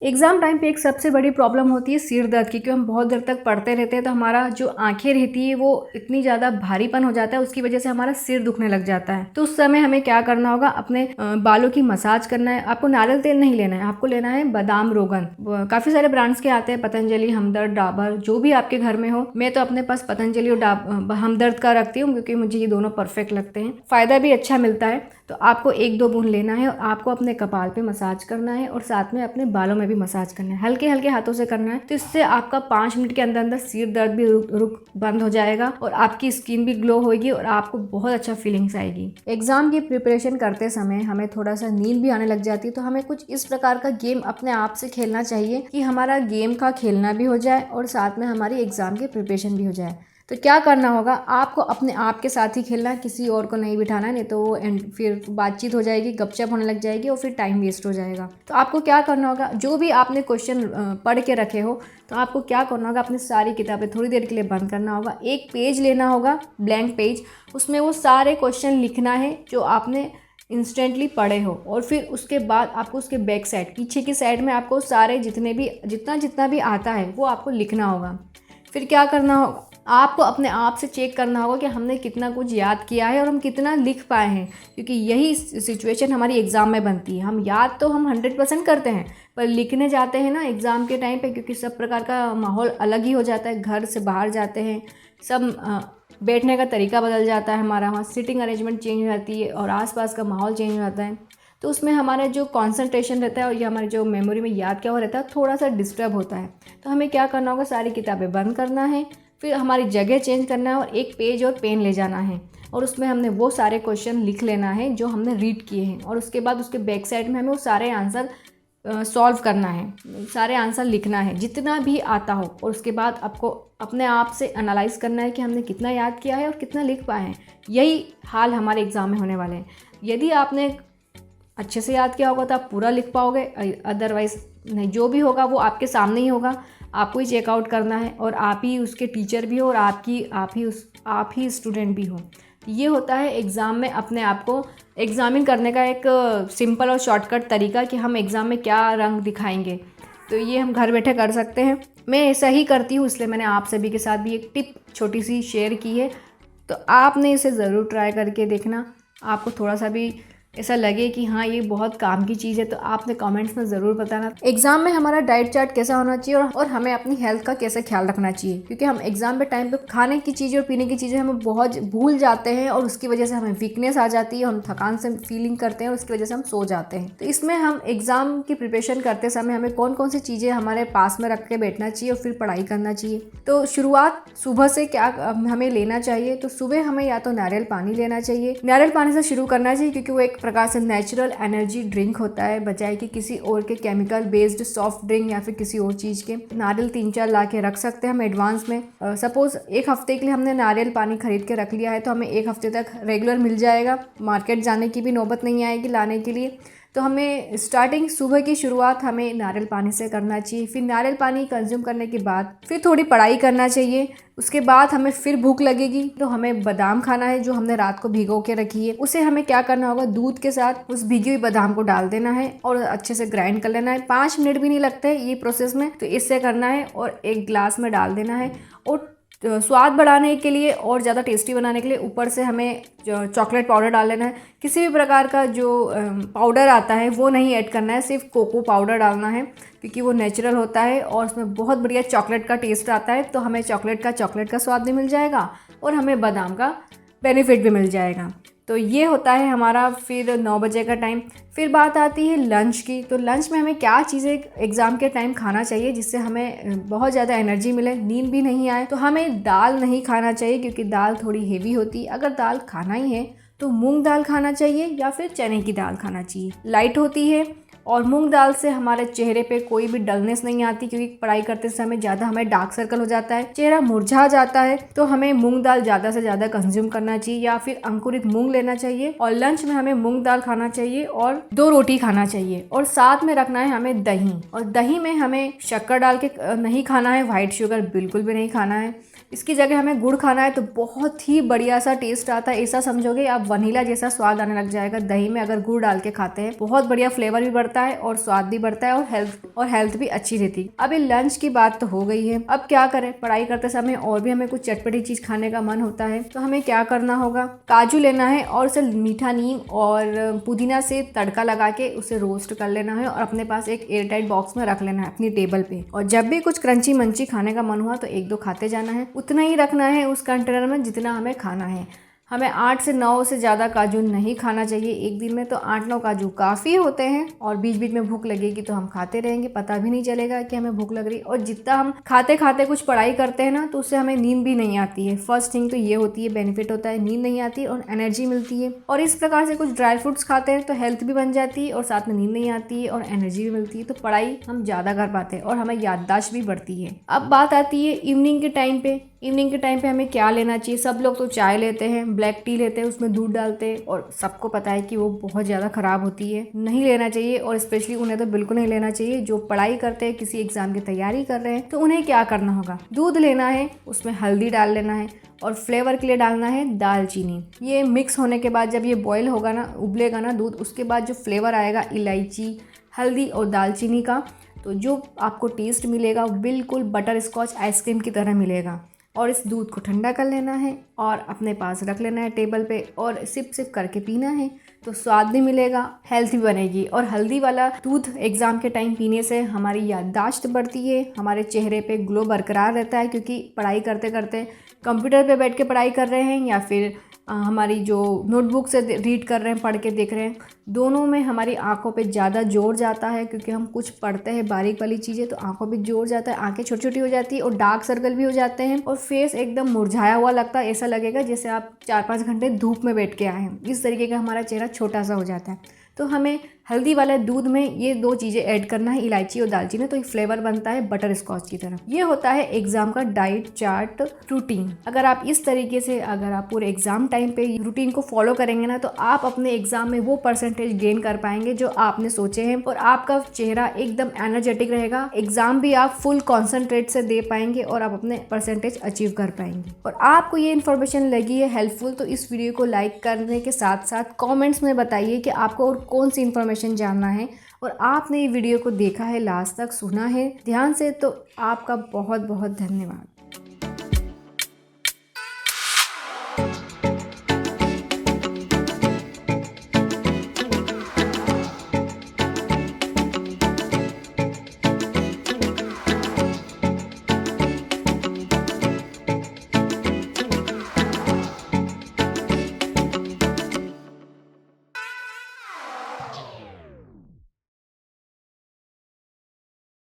Exam time पे एक सबसे बड़ी प्रॉब्लम होती है सिर दर्द की, क्योंकि हम बहुत देर तक पढ़ते रहते हैं तो हमारा जो आंखें रहती है वो इतनी ज़्यादा भारीपन हो जाता है, उसकी वजह से हमारा सिर दुखने लग जाता है। तो उस समय हमें क्या करना होगा, अपने बालों की मसाज करना है। आपको नारियल तेल नहीं लेना है, आपको लेना है बादाम रोगन। काफ़ी सारे ब्रांड्स के आते हैं, पतंजलि, हमदर्द, डाबर, जो भी आपके घर में हो। मैं तो अपने पास पतंजलि और हमदर्द का रखती हूँ क्योंकि मुझे ये दोनों परफेक्ट लगते हैं, फ़ायदा भी अच्छा मिलता है। तो आपको 1-2 बूंद लेना है और आपको अपने कपाल पे मसाज करना है और साथ में अपने बालों में भी मसाज करना है। हल्के हल्के हाथों से करना है। तो इससे आपका 5 मिनट के अंदर अंदर सिर दर्द भी रुक बंद हो जाएगा और आपकी स्किन भी ग्लो होगी और आपको बहुत अच्छा फीलिंग्स आएगी। एग्जाम की प्रिपरेशन करते समय हमें थोड़ा सा नींद भी आने लग जाती है, तो हमें कुछ इस प्रकार का गेम अपने आप से खेलना चाहिए कि हमारा गेम का खेलना भी हो जाए और साथ में हमारी एग्जाम की प्रिपरेशन भी हो जाए। तो क्या करना होगा, आपको अपने आप के साथ ही खेलना है, किसी और को नहीं बिठाना है, नहीं तो वो फिर बातचीत हो जाएगी, गपशप होने लग जाएगी और फिर टाइम वेस्ट हो जाएगा। तो आपको क्या करना होगा, जो भी आपने क्वेश्चन पढ़ के रखे हो तो आपको क्या करना होगा, अपनी सारी किताबें थोड़ी देर के लिए बंद करना होगा, एक पेज लेना होगा, ब्लैंक पेज, उसमें वो सारे क्वेश्चन लिखना है जो आपने इंस्टेंटली पढ़े हो। और फिर उसके बाद आपको उसके बैक साइड, पीछे की साइड में आपको सारे जितना भी आता है वो आपको लिखना होगा। फिर क्या करना होगा, आपको अपने आप से चेक करना होगा कि हमने कितना कुछ याद किया है और हम कितना लिख पाए हैं, क्योंकि यही सिचुएशन हमारी एग्ज़ाम में बनती है। हम याद तो हम 100% करते हैं, पर लिखने जाते हैं ना एग्ज़ाम के टाइम पे, क्योंकि सब प्रकार का माहौल अलग ही हो जाता है, घर से बाहर जाते हैं, सब बैठने का तरीका बदल जाता है, हमारा वहाँ सिटिंग अरेंजमेंट चेंज हो जाती है और आसपास का माहौल चेंज हो जाता है। तो उसमें हमारा जो कंसंट्रेशन रहता है और या हमारे जो मेमोरी में याद क्या हो रहता है थोड़ा सा डिस्टर्ब होता है। तो हमें क्या करना होगा, सारी किताबें बंद करना है, फिर हमारी जगह चेंज करना है और एक पेज और पेन ले जाना है और उसमें हमने वो सारे क्वेश्चन लिख लेना है जो हमने रीड किए हैं। और उसके बाद उसके बैक साइड में हमें वो सारे आंसर सॉल्व करना है, सारे आंसर लिखना है जितना भी आता हो। और उसके बाद आपको अपने आप से एनालाइज करना है कि हमने कितना याद किया है और कितना लिख पाए हैं। यही हाल हमारे एग्ज़ाम में होने वाले हैं। यदि आपने अच्छे से याद किया होगा तो आप पूरा लिख पाओगे, अदरवाइज़ नहीं, जो भी होगा वो आपके सामने ही होगा, आपको ही चेकआउट करना है और आप ही उसके टीचर भी हो और आप ही स्टूडेंट भी हो। ये होता है एग्ज़ाम में अपने आप को एग्ज़ामिन करने का एक सिंपल और शॉर्टकट तरीका कि हम एग्ज़ाम में क्या रंग दिखाएंगे। तो ये हम घर बैठे कर सकते हैं। मैं ऐसा ही करती हूँ, इसलिए मैंने आप सभी के साथ भी एक टिप छोटी सी शेयर की है। तो आपने इसे ज़रूर ट्राई करके देखना। आपको थोड़ा सा भी ऐसा लगे कि हाँ ये बहुत काम की चीज़ है तो आपने कमेंट्स में ज़रूर बताना। एग्ज़ाम में हमारा डाइट चार्ट कैसा होना चाहिए और हमें अपनी हेल्थ का कैसे ख्याल रखना चाहिए, क्योंकि हम एग्ज़ाम पे टाइम पे खाने की चीज़ें और पीने की चीज़ें हमें बहुत भूल जाते हैं और उसकी वजह से हमें वीकनेस आ जाती है, हम थकान से फीलिंग करते हैं और उसकी वजह से हम सो जाते हैं। तो इसमें हम एग्ज़ाम की प्रिपरेशन करते समय हमें कौन कौन सी चीज़ें हमारे पास में रख के बैठना चाहिए और फिर पढ़ाई करना चाहिए। तो शुरुआत सुबह से क्या हमें लेना चाहिए, तो सुबह हमें या तो नारियल पानी लेना चाहिए, नारियल पानी से शुरू करना चाहिए क्योंकि वो एक प्रकार से नेचुरल एनर्जी ड्रिंक होता है, बजाय कि किसी और के केमिकल बेस्ड सॉफ्ट ड्रिंक या फिर किसी और चीज़ के। नारियल 3-4 ला के रख सकते हैं हम एडवांस में। सपोज 1 हफ्ते के लिए हमने नारियल पानी खरीद के रख लिया है तो हमें 1 हफ्ते तक रेगुलर मिल जाएगा, मार्केट जाने की भी नौबत नहीं आएगी लाने के लिए। तो हमें स्टार्टिंग सुबह की शुरुआत हमें नारियल पानी से करना चाहिए। फिर नारियल पानी कंज्यूम करने के बाद फिर थोड़ी पढ़ाई करना चाहिए। उसके बाद हमें फिर भूख लगेगी तो हमें बादाम खाना है जो हमने रात को भिगो के रखी है। उसे हमें क्या करना होगा, दूध के साथ उस भिगी हुई बादाम को डाल देना है और अच्छे से ग्राइंड कर लेना है। 5 मिनट भी नहीं लगते ये प्रोसेस में, तो इससे करना है और एक ग्लास में डाल देना है। और स्वाद बढ़ाने के लिए और ज़्यादा टेस्टी बनाने के लिए ऊपर से हमें चॉकलेट पाउडर डाल लेना है। किसी भी प्रकार का जो पाउडर आता है वो नहीं ऐड करना है, सिर्फ कोको पाउडर डालना है क्योंकि वो नेचुरल होता है और उसमें बहुत बढ़िया चॉकलेट का टेस्ट आता है। तो हमें चॉकलेट का स्वाद भी मिल जाएगा और हमें बादाम का बेनिफिट भी मिल जाएगा। तो ये होता है हमारा फिर 9 बजे का टाइम। फिर बात आती है लंच की। तो लंच में हमें क्या चीज़ें एग्ज़ाम के टाइम खाना चाहिए जिससे हमें बहुत ज़्यादा एनर्जी मिले, नींद भी नहीं आए। तो हमें दाल नहीं खाना चाहिए क्योंकि दाल थोड़ी हेवी होती है। अगर दाल खाना ही है तो मूंग दाल खाना चाहिए या फिर चने की दाल खाना चाहिए, लाइट होती है। और मूंग दाल से हमारे चेहरे पे कोई भी डलनेस नहीं आती, क्योंकि पढ़ाई करते समय ज़्यादा हमें डार्क सर्कल हो जाता है, चेहरा मुरझा जाता है। तो हमें मूंग दाल ज़्यादा से ज़्यादा कंज्यूम करना चाहिए या फिर अंकुरित मूंग लेना चाहिए। और लंच में हमें मूंग दाल खाना चाहिए और 2 रोटी खाना चाहिए और साथ में रखना है हमें दही। और दही में हमें शक्कर डाल के नहीं खाना है, व्हाइट शुगर बिल्कुल भी नहीं खाना है। इसकी जगह हमें गुड़ खाना है तो बहुत ही बढ़िया सा टेस्ट आता है। ऐसा समझोगे आप वनीला जैसा स्वाद आने लग जाएगा दही में अगर गुड़ डाल के खाते हैं, बहुत बढ़िया फ्लेवर भी बढ़ता है। बढ़ता है और स्वाद भी बढ़ता है और हेल्थ भी अच्छी रहती है। अभी लंच की बात तो हो गई है, अब क्या करें, पढ़ाई करते समय और भी हमें कुछ चटपटी चीज खाने का मन होता है, तो हमें क्या करना होगा, काजू लेना है और उसे मीठा नीम और पुदीना से तड़का लगा के उसे रोस्ट कर लेना है और अपने पास एक एयरटाइट बॉक्स में रख लेना है अपनी टेबल पे। और जब भी कुछ क्रंची मंची खाने का मन हुआ तो 1-2 खाते जाना है। उतना ही रखना है उस कंटेनर में जितना हमें खाना है। हमें 8 से 9 से ज़्यादा काजू नहीं खाना चाहिए एक दिन में, तो 8-9 काजू काफ़ी होते हैं। और बीच बीच में भूख लगेगी तो हम खाते रहेंगे, पता भी नहीं चलेगा कि हमें भूख लग रही। और जितना हम खाते खाते कुछ पढ़ाई करते हैं ना, तो उससे हमें नींद भी नहीं आती है। फर्स्ट थिंग तो ये होती है, बेनिफिट होता है, नींद नहीं आती और एनर्जी मिलती है। और इस प्रकार से कुछ ड्राई फ्रूट्स खाते हैं तो हेल्थ भी बन जाती है और साथ में नींद नहीं आती है और एनर्जी भी मिलती है, तो पढ़ाई हम ज़्यादा कर पाते हैं और हमें याददाश्त भी बढ़ती है। अब बात आती है इवनिंग के टाइम पे। इवनिंग के टाइम पे हमें क्या लेना चाहिए। सब लोग तो चाय लेते हैं, ब्लैक टी लेते हैं, उसमें दूध डालते हैं और सबको पता है कि वो बहुत ज़्यादा ख़राब होती है, नहीं लेना चाहिए। और स्पेशली उन्हें तो बिल्कुल नहीं लेना चाहिए। जो पढ़ाई करते हैं, किसी एग्जाम की तैयारी कर रहे हैं, तो उन्हें क्या करना होगा, दूध लेना है, उसमें हल्दी डाल लेना है और फ्लेवर के लिए डालना है दालचीनी। ये मिक्स होने के बाद जब ये बॉयल होगा ना, उबलेगा ना दूध, उसके बाद जो फ्लेवर आएगा इलायची, हल्दी और दालचीनी का, तो जो आपको टेस्ट मिलेगा वो बिल्कुल बटर स्कॉच आइसक्रीम की तरह मिलेगा। और इस दूध को ठंडा कर लेना है और अपने पास रख लेना है टेबल पे और सिप सिप करके पीना है, तो स्वाद भी मिलेगा, हेल्थ भी बनेगी। और हल्दी वाला दूध एग्ज़ाम के टाइम पीने से हमारी याददाश्त बढ़ती है, हमारे चेहरे पे ग्लो बरकरार रहता है, क्योंकि पढ़ाई करते करते कंप्यूटर पे बैठ के पढ़ाई कर रहे हैं या फिर हमारी जो नोटबुक से रीड कर रहे हैं, पढ़ के देख रहे हैं, दोनों में हमारी आंखों पे ज़्यादा जोर जाता है। क्योंकि हम कुछ पढ़ते हैं बारीक वाली चीज़ें, तो आंखों पे जोर जाता है, आंखें छोटी छोटी हो जाती है और डार्क सर्कल भी हो जाते हैं और फेस एकदम मुरझाया हुआ लगता है। ऐसा लगेगा जैसे आप 4-5 घंटे धूप में बैठ के आए हैं। इस तरीके का हमारा चेहरा छोटा सा हो जाता है। तो हमें हल्दी वाला दूध में ये 2 चीज़ें ऐड करना है, इलायची और दालचीनी, तो एक फ्लेवर बनता है बटर स्कॉच की तरह। ये होता है एग्जाम का डाइट चार्ट रूटीन। अगर आप इस तरीके से, अगर आप पूरे एग्जाम टाइम पे रूटीन को फॉलो करेंगे ना, तो आप अपने एग्जाम में वो परसेंटेज गेन कर पाएंगे जो आपने सोचे हैं और आपका चेहरा एकदम एनर्जेटिक रहेगा। एग्जाम भी आप फुल कॉन्सेंट्रेट से दे पाएंगे और आप अपने परसेंटेज अचीव कर पाएंगे। और आपको ये इन्फॉर्मेशन लगी है हेल्पफुल, तो इस वीडियो को लाइक करने के साथ साथ कॉमेंट्स में बताइए कि आपको और कौन सी इन्फॉर्मेशन जानना है और आपने ये वीडियो को देखा है, लास्ट तक सुना है ध्यान से, तो आपका बहुत बहुत धन्यवाद।